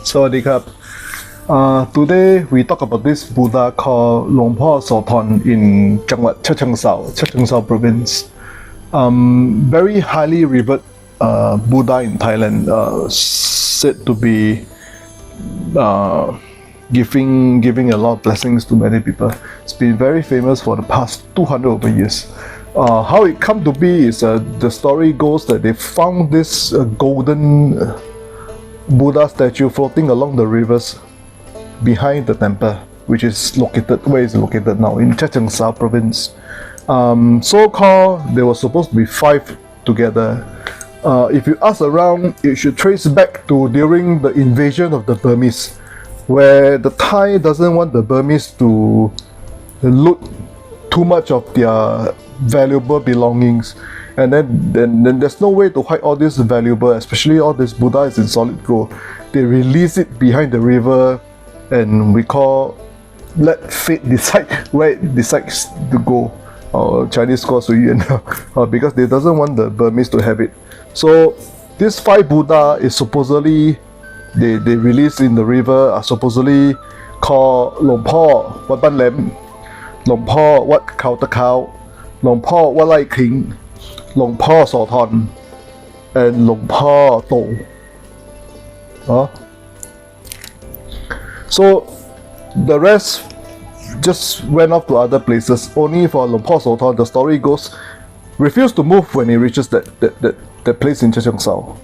Sawadee krap. Today we talk about this Buddha called Luang Sorthon in Chachoengsao province. Very highly revered Buddha in Thailand, said to be giving a lot of blessings to many people. It's been very famous for the past 200 over years. How it come to be is the story goes that they found this golden Buddha statue floating along the rivers behind the temple, which is located now in Chachoengsao province. So-called, there was supposed to be 5 together. If you ask around, it should trace back to during the invasion of the Burmese, where the Thai doesn't want the Burmese to loot too much of their valuable belongings, and then there's no way to hide all this valuable, especially all this Buddha is in solid gold. They release it behind the river, and we call let fate decide where it decides to go, or Chinese call Suyuan, because they doesn't want the Burmese to have it. So this 5 Buddha is supposedly they released in the river are supposedly called Luang Wat Ban Lem, Luang Wat Khao Ta Khao, Luang Wat Lai King, Luang Sorthon, and Luang To. So the rest just went off to other places. Only for Luang Sorthon, the story goes, refused to move when he reaches that place in Chachoengsao.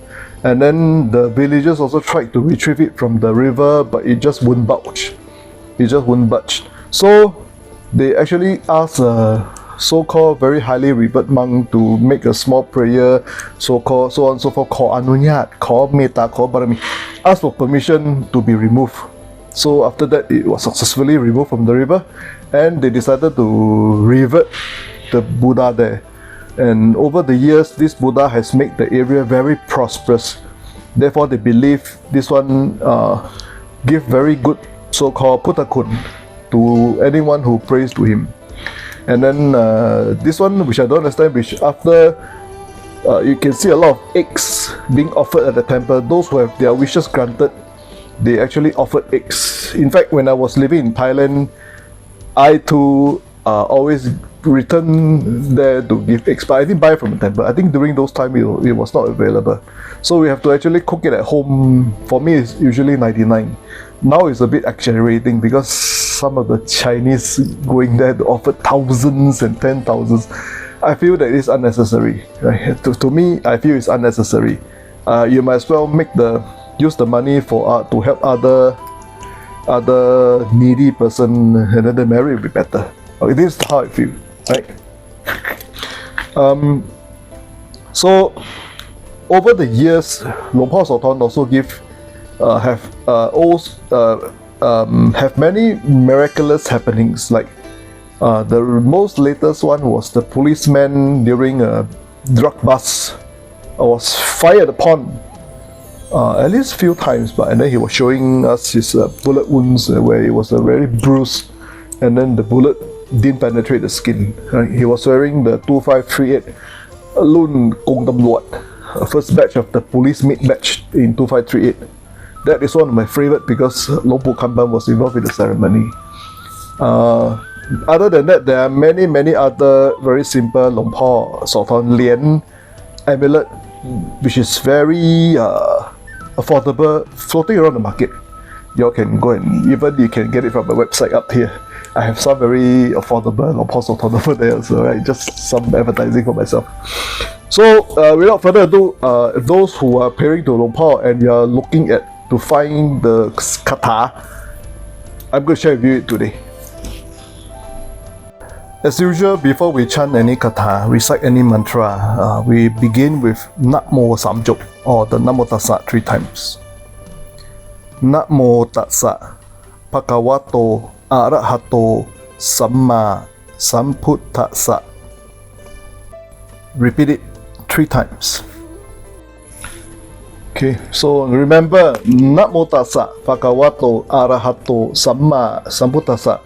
And then the villagers also tried to retrieve it from the river, but it just wouldn't budge. So they actually asked a so-called very highly revered monk to make a small prayer, so on and so forth, called Anunyat, called Metta, called Barami, asked for permission to be removed. So after that, it was successfully removed from the river, and they decided to revert the Buddha there. And over the years, this Buddha has made the area very prosperous. Therefore, they believe this one give very good so-called Pudtha to anyone who prays to him. And then this one, which I don't understand, which after you can see a lot of eggs being offered at the temple. Those who have their wishes granted, they actually offered eggs. In fact, when I was living in Thailand, I too always return there to give eggs, but I didn't buy it from the temple. I think during those times it was not available, so we have to actually cook it at home. For me, it's usually 99. Now it's a bit accelerating because some of the Chinese going there to offer thousands and 10,000s. I feel that it's unnecessary. Right? To me, I feel it's unnecessary. You might as well use the money for to help other needy person, and then the marriage will be better. Okay, this is how I feel, right? So over the years, Luang Sorthon also have many miraculous happenings. Like the most latest one was the policeman during a drug bust was fired upon at least few times, and then he was showing us his bullet wounds where it was very bruised, and then the bullet didn't penetrate the skin. Right? He was wearing the 2538 Lun Kong Tam Luat, first batch of the police mid batch in 2538. That is one of my favorite because Long Po Kampan was involved in the ceremony. Other than that, there are many other very simple Luang Sorthon Lian amulet, which is very affordable, floating around the market. You can go and even you can get it from the website up here. I have some very affordable Luang Sorthon over there, so right, just some advertising for myself. So without further ado, those who are praying to Luang Po and you are looking to find the Katha, I'm going to share with you today. As usual, before we chant any Katha, recite any mantra, we begin with Namo Samjok, or the Namo Tassa 3 times. Namo Tassa Bhagavato Arahato Samma Sambuddhassa. Repeat it 3 times. Okay, so remember, Namo Tassa Bhagavato Arahato Samma Sambuddhassa.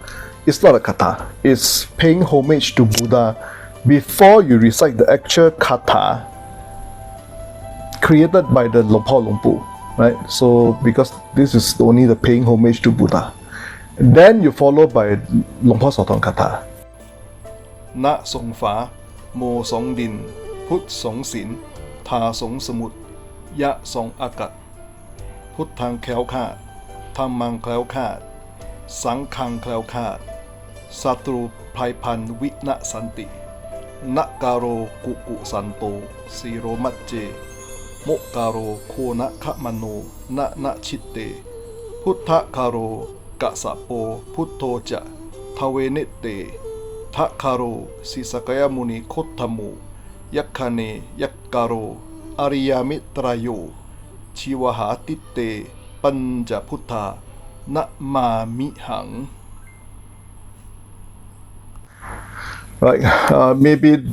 It's not a Katha, it's paying homage to Buddha before you recite the actual Katha created by the Luang Po. right? So because this is only the paying homage to Buddha. And then you follow by Luang Sorthon Katha. Na song Phra, Mo song Din, Put song Sin, Tha song Samut, Ya song Akat, Put thang khéo khát, Tham mang khéo khát, Sang khang khéo khát, Satru phai pan vit na santi, Na karo kuku santo, Siro matje, Mo karo ko na khamano, Na chitte, Pudtha karo kasapo Putto ja, Thawe nette, Tha karo si Sakaya muni kottamu, Yakkane yakkaro, Arya mitrayo, Chiwaha titte, Panja Putha, Na ma mi hang. Right, maybe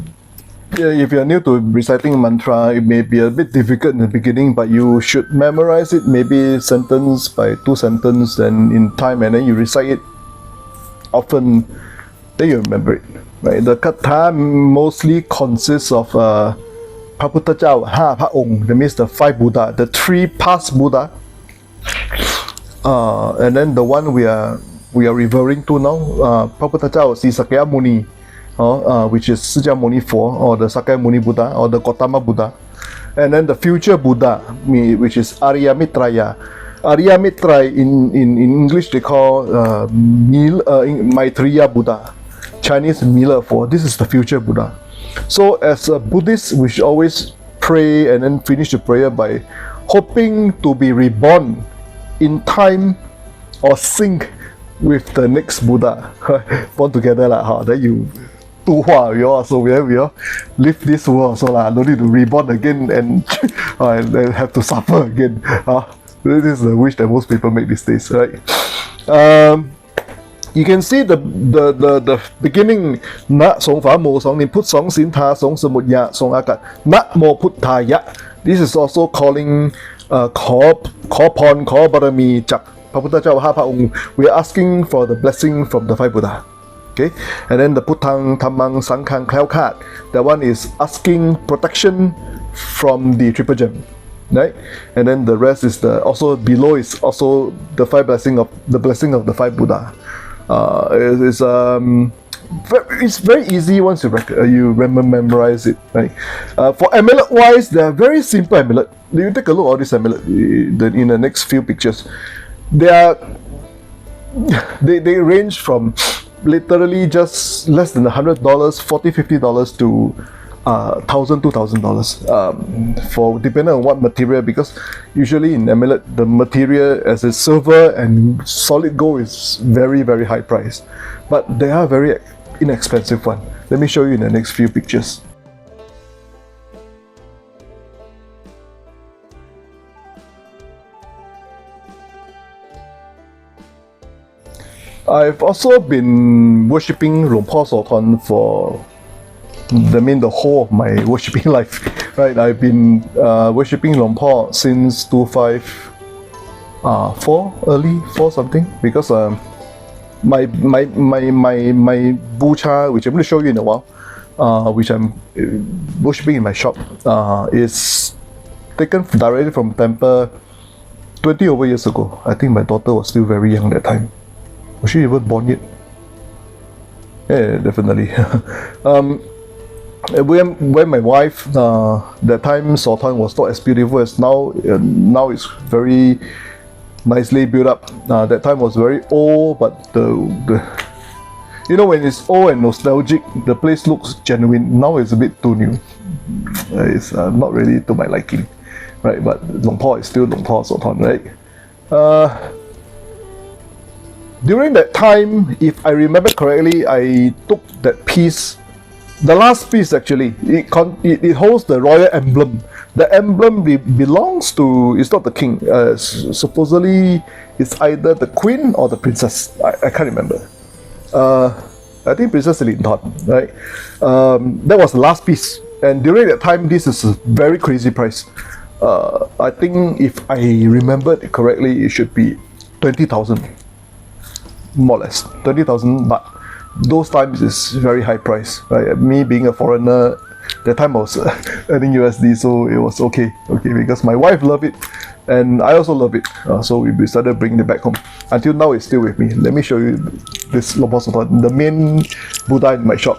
if you're new to reciting mantra, it may be a bit difficult in the beginning, but you should memorize it maybe sentence by two sentences, then in time, and then you recite it often, then you remember it. Right, the Katha mostly consists of Pha Putha Chao, Ha Pha Ong, that means the 5 Buddha, the 3 past Buddha, and then the one we are referring to now, Pha Putha Chao, Si Sakaya Muni, which is释迦牟尼Phor, or the Sakaya Muni Buddha, or the Gautama Buddha, and then the future Buddha, which is Arya Mitraya. Arya Mitra in English they call Maitreya Buddha, Chinese Mila Phor. This is the future Buddha. So as a Buddhist, we should always pray and then finish the prayer by hoping to be reborn in time or sync with the next Buddha. Born together lah, then you 度化 we all, so we all live this world so lah, no need to reborn again and and have to suffer again. This is the wish that most people make these days, right? You can see the beginning. Na song Phra Mo song Din, Put song Sin, Tha song Samut, Ya song Akat, Na Mo Pudtha Ya. This is also calling ขอพรขอบารมีจากพระพุทธเจ้าห้าพระองค์. We are asking for the blessing from the 5 Buddha. Okay, and then the Puttang Dhammang Sanghang แคล้วคลาด, that one is asking protection from the triple gem, right? And then the rest is also below is also the 5 blessing of the 5 Buddha. It's very easy once you memorize it, right? For amulet wise, they are very simple amulet. You take a look at all these amulet in the next few pictures. They range from literally just less than $100, $40-$50 to $1,000, $2,000 for depending on what material, because usually in amulet the material as a silver and solid gold is very, very high price, but they are very inexpensive one. Let me show you in the next few pictures. I've also been worshipping Luang Sorthon for the whole of my worshipping life, right? I've been worshipping Luang since 2004, early 4 something, because my bucha, which I'm going to show you in a while, which I'm worshipping in my shop, is taken directly from temple 20 over years ago. I think my daughter was still very young that time. Was she even born yet? Yeah, definitely. When my wife, that time Sorthon was not as beautiful as now. Now it's very nicely built up. That time was very old, but the when it's old and nostalgic, the place looks genuine. Now it's a bit too new. It's not really to my liking, right? But Luang is still Luang Sorthon, right? During that time, if I remember correctly, I took that piece, the last piece actually, it holds the royal emblem. The emblem belongs to, it's not the king, supposedly it's either the queen or the princess. I can't remember. I think Princess Sorthon, right? That was the last piece. And during that time, this is a very crazy price. I think if I remembered it correctly, it should be 20,000. More or less 20,000 baht. Those times is very high price, right? Me being a foreigner, that time I was earning USD, so it was okay, because my wife loved it. And I also love it. So we decided bringing it back home. Until now, it's still with me. Let me show you this Luang Sorthon, the main Buddha in my shop.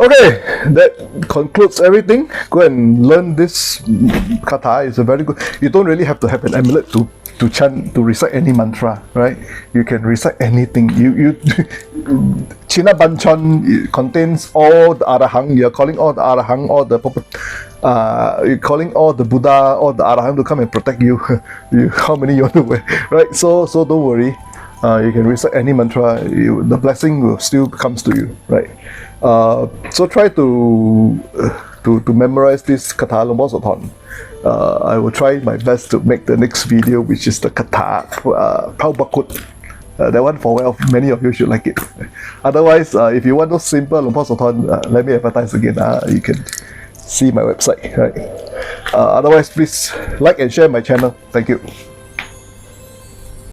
Okay, that concludes everything. Go and learn this Katha. It's a very good. You don't really have to have an amulet to chant, to recite any mantra, right? You can recite anything. China Banchan contains all the Arahang. You're calling all the Arahang, all the you're calling all the Buddha, all the Arahang to come and protect you. How many you want to wear, right? So don't worry. You can recite any mantra. The blessing will still comes to you, right? So try to memorize this Katha Luang Sorthon. I will try my best to make the next video, which is the Katha Phra Bakut. That one for many of you should like it. Otherwise, if you want those simple Luang Sorthon, let me advertise again. You can see my website, right? Otherwise, please like and share my channel. Thank you.